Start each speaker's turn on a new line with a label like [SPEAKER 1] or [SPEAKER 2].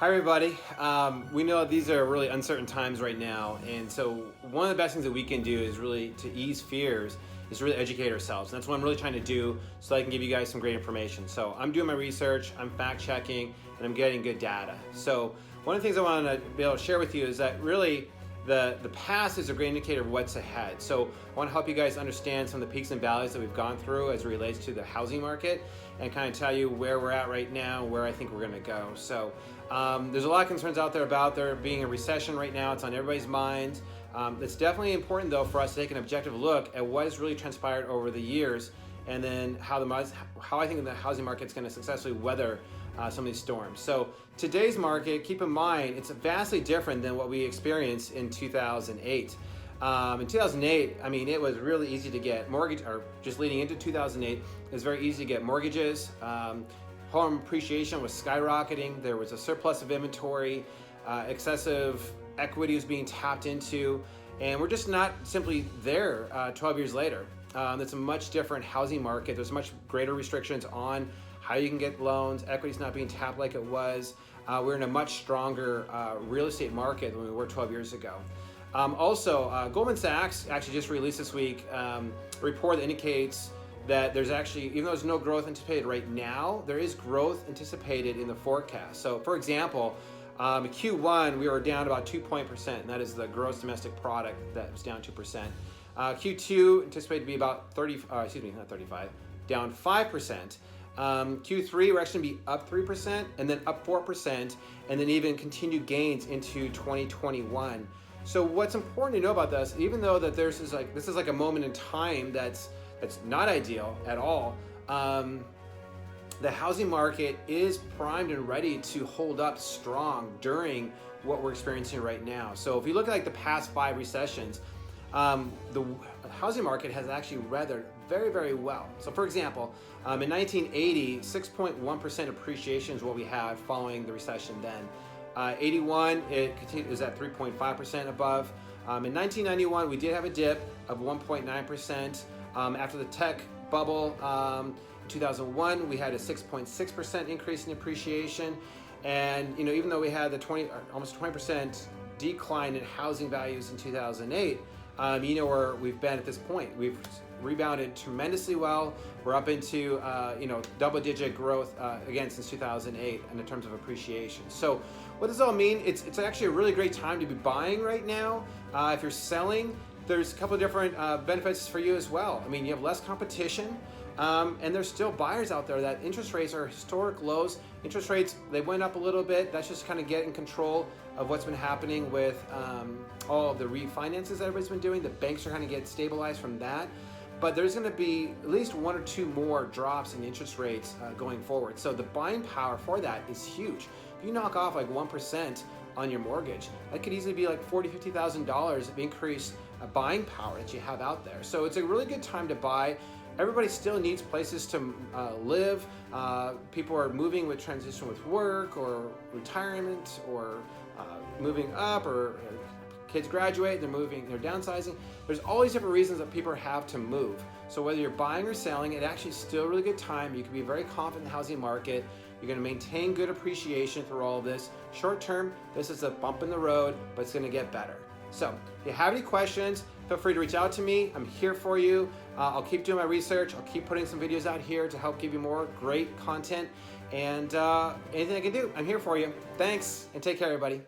[SPEAKER 1] Hi everybody. We know these are really uncertain times right now, and so one of the best things that we can do is really to ease fears is really educate ourselves. And that's what I'm really trying to do so I can give you guys some great information. So I'm doing my research, I'm fact checking, and I'm getting good data. So one of the things I want to be able to share with you is that really the past is a great indicator of what's ahead. So I want to help you guys understand some of the peaks and valleys that we've gone through as it relates to the housing market and kind of tell you where we're at right now, where I think we're going to go. So there's a lot of concerns out there about there being a recession right now. It's on everybody's mind. It's definitely important though for us to take an objective look at what has really transpired over the years and then how I think the housing market is going to successfully weather some of these storms. So today's market, keep in mind, it's vastly different than what we experienced in 2008. In 2008, I mean, it was really easy to get mortgage, or just leading into 2008, it was very easy to get mortgages. Home appreciation was skyrocketing. There was a surplus of inventory, excessive equity was being tapped into, and we're just not simply there 12 years later. It's a much different housing market. There's much greater restrictions on how you can get loans. Equity's not being tapped like it was. We're in a much stronger real estate market than we were 12 years ago. Also, Goldman Sachs actually just released this week a report that indicates that there's actually, even though there's no growth anticipated right now, there is growth anticipated in the forecast. So for example, Q1, we were down about 2%, and that is the gross domestic product that was down 2%. Q2 anticipated to be about down 5%. Q3, we're actually going to be up 3% and then up 4% and then even continued gains into 2021. So what's important to know about this, even though that this is like a moment in time that's not ideal at all, the housing market is primed and ready to hold up strong during what we're experiencing right now. So if you look at like the past 5 recessions, the housing market has actually weathered very, very well. So for example, in 1980, 6.1% appreciation is what we had following the recession then. 81, it was at 3.5% above. In 1991, we did have a dip of 1.9%. After the tech bubble, in 2001, we had a 6.6% increase in appreciation. And even though we had the almost 20% decline in housing values in 2008, where we've been at this point. We've rebounded tremendously well. We're up into double-digit growth again since 2008 in terms of appreciation. So what does it all mean? It's actually a really great time to be buying right now. If you're selling, there's a couple of different benefits for you as well. I mean, you have less competition, and there's still buyers out there. That interest rates are historic lows. Interest rates, they went up a little bit. That's just kind of getting control of what's been happening with all of the refinances that everybody's been doing. The banks are kind of getting stabilized from that. But there's going to be at least 1 or 2 more drops in interest rates going forward. So the buying power for that is huge. If you knock off like 1% on your mortgage, that could easily be like $40,000, $50,000 of increased buying power that you have out there. So it's a really good time to buy. Everybody still needs places to live. People are moving with transition with work or retirement or moving up or kids graduate, they're moving, they're downsizing. There's all these different reasons that people have to move. So whether you're buying or selling, it actually is still a really good time. You can be very confident in the housing market. You're going to maintain good appreciation through all of this. Short term, this is a bump in the road, but it's going to get better. So if you have any questions, feel free to reach out to me. I'm here for you. I'll keep doing my research. I'll keep putting some videos out here to help give you more great content. And anything I can do, I'm here for you. Thanks, and take care, everybody.